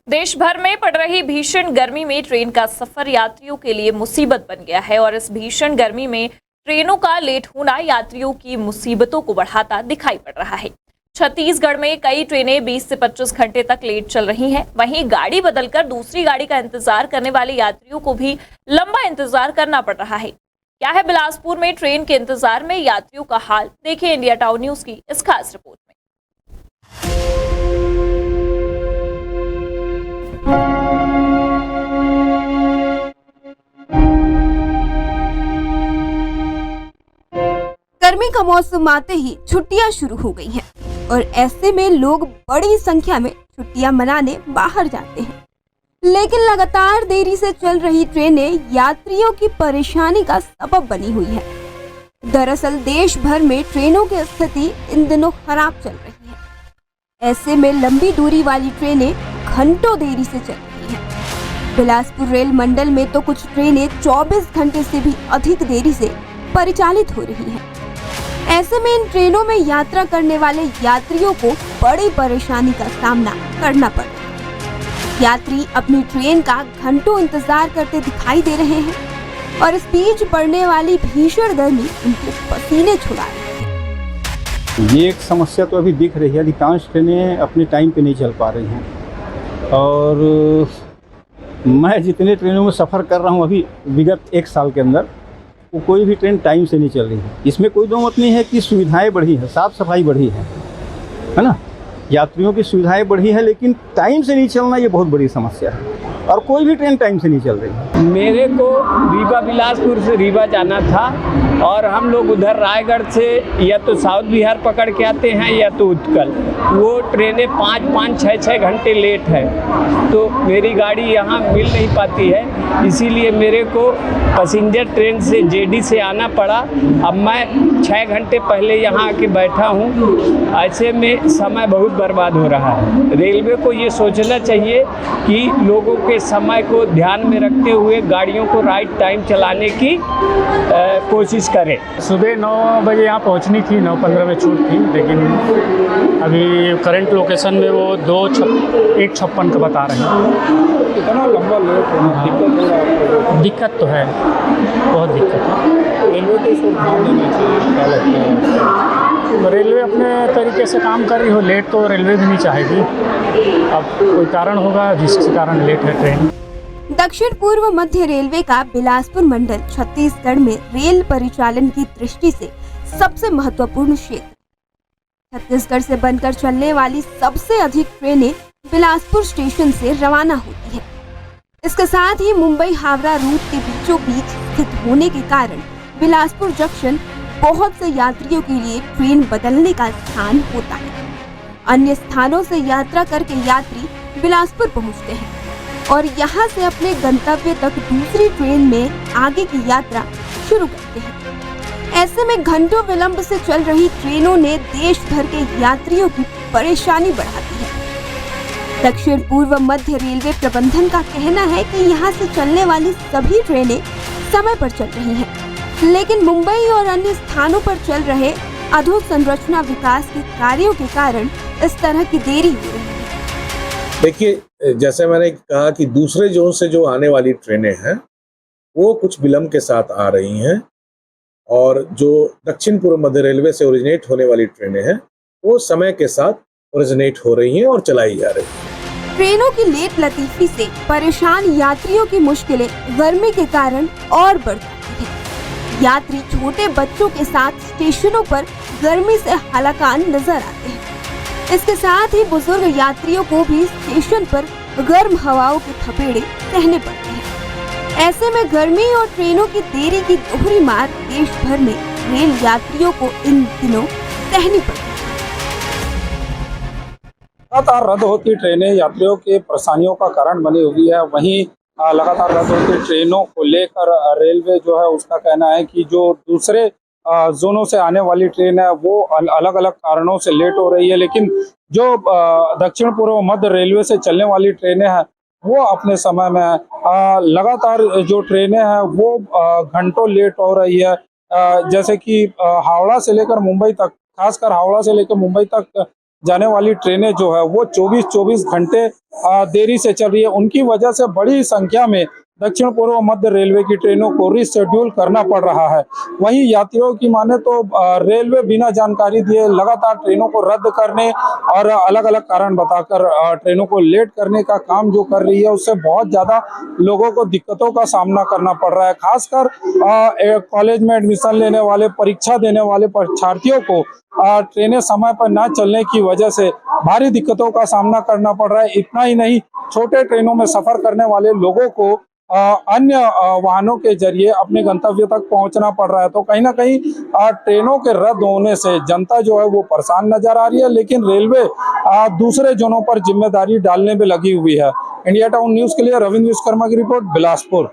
देश भर में पड़ रही भीषण गर्मी में ट्रेन का सफर यात्रियों के लिए मुसीबत बन गया है और इस भीषण गर्मी में ट्रेनों का लेट होना यात्रियों की मुसीबतों को बढ़ाता दिखाई पड़ रहा है। छत्तीसगढ़ में कई ट्रेनें 20 से 25 घंटे तक लेट चल रही हैं। वहीं गाड़ी बदलकर दूसरी गाड़ी का इंतजार करने वाले यात्रियों को भी लंबा इंतजार करना पड़ रहा है। क्या है बिलासपुर में ट्रेन के इंतजार में यात्रियों का हाल, देखिए इंडिया टाउन न्यूज की इस खास रिपोर्ट में। गर्मी का मौसम आते ही छुट्टियां शुरू हो गई हैं और ऐसे में लोग बड़ी संख्या में छुट्टियां मनाने बाहर जाते हैं। लेकिन लगातार देरी से चल रही ट्रेनें यात्रियों की परेशानी का सबब बनी हुई है। दरअसल देश भर में ट्रेनों की स्थिति इन दिनों खराब चल रही है। ऐसे में लंबी दूरी वाली ट्रेनें घंटों देरी से चल रही हैं। बिलासपुर रेल मंडल में तो कुछ ट्रेनें 24 घंटे से भी अधिक देरी से परिचालित हो रही हैं। ऐसे में इन ट्रेनों में यात्रा करने वाले यात्रियों को बड़ी परेशानी का सामना करना पड़ रहा है। यात्री अपनी ट्रेन का घंटों इंतजार करते दिखाई दे रहे हैं और इस बीच पड़ने वाली भीषण गर्मी उनके पसीने छुड़ा रही है। ये एक समस्या तो अभी दिख रही है। अधिकांश ट्रेनें अपने टाइम पे नहीं चल पा रही हैं और मैं जितने ट्रेनों में सफ़र कर रहा हूँ अभी विगत एक साल के अंदर, वो कोई भी ट्रेन टाइम से नहीं चल रही है। इसमें कोई दो मत नहीं है कि सुविधाएं बढ़ी है, साफ़ सफाई बढ़ी है ना, यात्रियों की सुविधाएं बढ़ी है, लेकिन टाइम से नहीं चलना ये बहुत बड़ी समस्या है और कोई भी ट्रेन टाइम से नहीं चल रही है। मेरे को रीवा बिलासपुर से रीवा जाना था और हम लोग उधर रायगढ़ से या तो साउथ बिहार पकड़ के आते हैं या तो उत्कल। वो ट्रेनें 5-6 घंटे लेट है, तो मेरी गाड़ी यहाँ मिल नहीं पाती है, इसीलिए मेरे को पैसेंजर ट्रेन से जेडी से आना पड़ा। अब मैं 6 घंटे पहले यहाँ आके बैठा हूँ। ऐसे में समय बहुत बर्बाद हो रहा है। रेलवे को ये सोचना चाहिए कि लोगों के समय को ध्यान में रखते हुए गाड़ियों को राइट टाइम चलाने की कोशिश करें। सुबह 9 बजे यहाँ पहुँचनी थी, 9:15 में छूट थी, लेकिन अभी करंट लोकेशन में वो 1:56 का बता रहे हैं। इतना लंबा लेट होना दिक्कत हो रहा है। दिक्कत तो है, बहुत दिक्कत है। रेलवे को इसको ध्यान देना चाहिए, क्या लगता है? रेलवे अपने तरीके से काम कर रही हो, लेट तो रेलवे भी नहीं चाहेगी। अब कोई कारण होगा जिसके कारण लेट है ट्रेन। दक्षिण पूर्व मध्य रेलवे का बिलासपुर मंडल छत्तीसगढ़ में रेल परिचालन की दृष्टि से सबसे महत्वपूर्ण क्षेत्र। छत्तीसगढ़ से बनकर चलने वाली सबसे अधिक ट्रेनें बिलासपुर स्टेशन से रवाना होती है। इसके साथ ही मुंबई हावड़ा रूट के बीचों बीच स्थित होने के कारण बिलासपुर जंक्शन बहुत से यात्रियों के लिए ट्रेन बदलने का स्थान होता है। अन्य स्थानों से यात्रा करके यात्री बिलासपुर पहुंचते हैं और यहां से अपने गंतव्य तक दूसरी ट्रेन में आगे की यात्रा शुरू करते हैं। ऐसे में घंटों विलंब से चल रही ट्रेनों ने देश भर के यात्रियों की परेशानी बढ़ा दी है। दक्षिण पूर्व मध्य रेलवे प्रबंधन का कहना है कि यहाँ से चलने वाली सभी ट्रेनें समय पर चल रही हैं, लेकिन मुंबई और अन्य स्थानों पर चल रहे अधोसंरचना विकास के कार्यों के कारण इस तरह की देरी हो रही है। देखिए, जैसे मैंने कहा कि दूसरे जोन से जो आने वाली ट्रेनें हैं वो कुछ विलंब के साथ आ रही हैं और जो दक्षिण पूर्व मध्य रेलवे से ओरिजिनेट होने वाली ट्रेनें हैं वो समय के साथ ओरिजिनेट हो रही हैं और चलाई जा रही हैं। ट्रेनों की लेट लतीफी से परेशान यात्रियों की मुश्किलें गर्मी के कारण और बढ़ जाती हैं। यात्री छोटे बच्चों के साथ स्टेशनों पर गर्मी से हलाकान नजर आते हैं। इसके साथ ही बुजुर्ग यात्रियों को भी स्टेशन पर गर्म हवाओं के थपेड़े सहने पड़ते हैं। ऐसे में गर्मी और ट्रेनों की देरी की दोहरी मार देश भर में रेल यात्रियों को इन दिनों सहनी पड़ती है। लगातार रद्द होती ट्रेनें यात्रियों के परेशानियों का कारण बनी हुई है। वहीं लगातार रद्द होती ट्रेनों को लेकर रेलवे जो है उसका कहना है कि जो दूसरे जोनों से आने वाली ट्रेन है वो अलग अलग कारणों से लेट हो रही है, लेकिन जो दक्षिण पूर्व मध्य रेलवे से चलने वाली ट्रेनें हैं वो अपने समय में लगातार जो ट्रेनें हैं वो घंटों लेट हो रही है। जैसे कि हावड़ा से लेकर मुंबई तक, खासकर हावड़ा से लेकर मुंबई तक जाने वाली ट्रेनें जो है वो 24-24 घंटे देरी से चल रही है। उनकी वजह से बड़ी संख्या में दक्षिण पूर्व मध्य रेलवे की ट्रेनों को रिशेड्यूल करना पड़ रहा है। वहीं यात्रियों की माने तो रेलवे बिना जानकारी दिए लगातार ट्रेनों को रद्द करने और अलग अलग कारण बताकर ट्रेनों को लेट करने का काम जो कर रही है, उससे बहुत ज्यादा लोगों को दिक्कतों का सामना करना पड़ रहा है। खासकर कॉलेज में एडमिशन लेने वाले, परीक्षा देने वाले परीक्षार्थियों को ट्रेनें समय पर न चलने की वजह से भारी दिक्कतों का सामना करना पड़ रहा है। इतना ही नहीं, छोटे ट्रेनों में सफर करने वाले लोगों को अन्य वाहनों के जरिए अपने गंतव्य तक पहुंचना पड़ रहा है। तो कहीं ना कहीं ट्रेनों के रद्द होने से जनता जो है वो परेशान नजर आ रही है, लेकिन रेलवे दूसरे जोनों पर जिम्मेदारी डालने में लगी हुई है। इंडिया टाउन न्यूज के लिए रविंद्र विश्वकर्मा की रिपोर्ट, बिलासपुर।